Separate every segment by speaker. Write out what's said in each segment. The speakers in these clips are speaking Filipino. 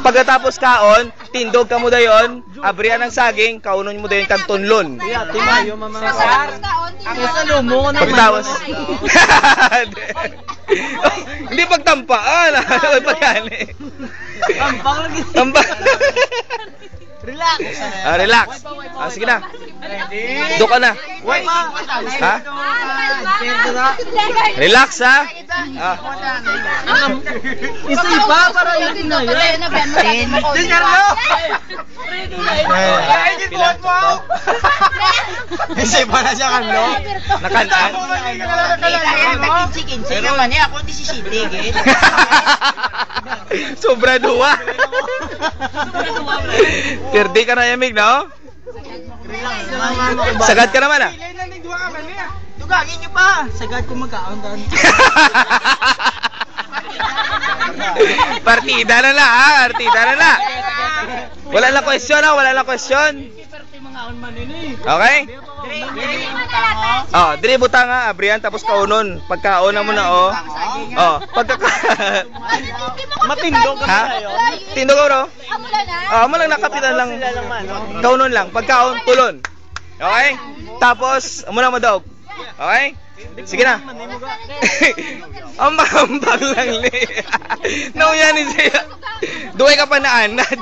Speaker 1: Pagkatapos kaon, tindog ka mo dayon, abrihan ng saging, kaunon mo dayon kag tunlon. Pagkatapos. Hindi pagtampaan. Ano pagkani? Tampang.
Speaker 2: Relax.
Speaker 1: Relax. Sige na. Do ka na. Ha? Relax ha.
Speaker 2: Isa iba para yun na yun. Isa iba na siya kanlo.
Speaker 1: Nakantaan.
Speaker 2: Kinsi naman eh. Ako 17.
Speaker 1: Sobra duwa. Pirdi ka na yamig, no? Sagad ka naman, ah.
Speaker 2: Tugagin nyo pa. Sagad ko magkaon doon.
Speaker 1: Partida na na, ha? Partida na na. Wala na question, ha? Wala na question. Okay? Oh, dili butang nga, abrihan tapos kaunon. Pagkaon mo na, oh. Oh,
Speaker 2: Matindog ka tayo.
Speaker 1: Tindog oro. Amo lang nakapitan lang. Kaunon lang, pagkaon tulon. Okay? Tapos amo na madog. Okay? Sige na. Ambang lang ni. Nauya ni siya. Duway ka pa na anad.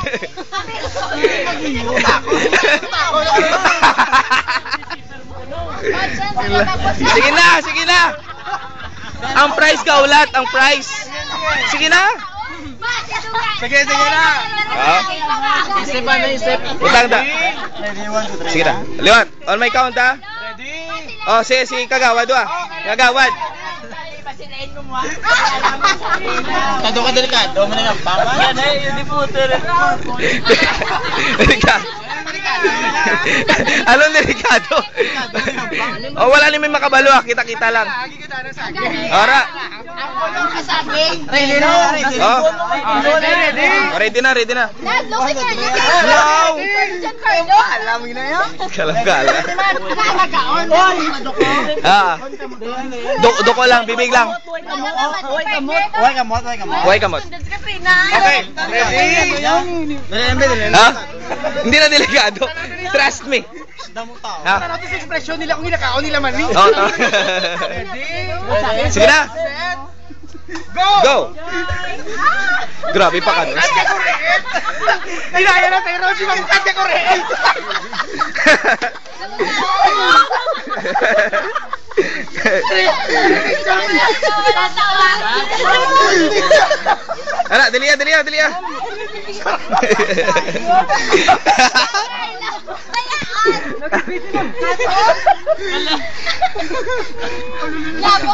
Speaker 1: Sige na, sige na. Ang price ka ulat, ang price. Sige na.
Speaker 2: Sige na.
Speaker 1: Isip na isip. Utang ta. Sige na. Liwat, on my count ha. Oh, si Kagawad ah. Kagawad.
Speaker 2: Kado ka delikado mo na yung pama. Yan eh, hindi po
Speaker 1: Anong delikado? Oh, wala ni may makabalo ah. Kita-kita lang. Ora.
Speaker 2: Ready na.
Speaker 1: Oh. Ready na, ready na. Wow.
Speaker 2: Alam mo na yan.
Speaker 1: Kalam-kala. Ah. Doko lang, bibig lang.
Speaker 2: Huwag kamot.
Speaker 1: Huwag kamot. Okay. Ready? Ha? Hindi na delikado. Trust me. Ha?
Speaker 2: Ano sa expression nila kung hinakaon nila man ni?
Speaker 1: Oh, sige na. Go! Grabe pa ka no?
Speaker 2: Dinaya na tayo, Rosie, magkakasya ko rin!
Speaker 1: Anak, daliya.
Speaker 3: Labo.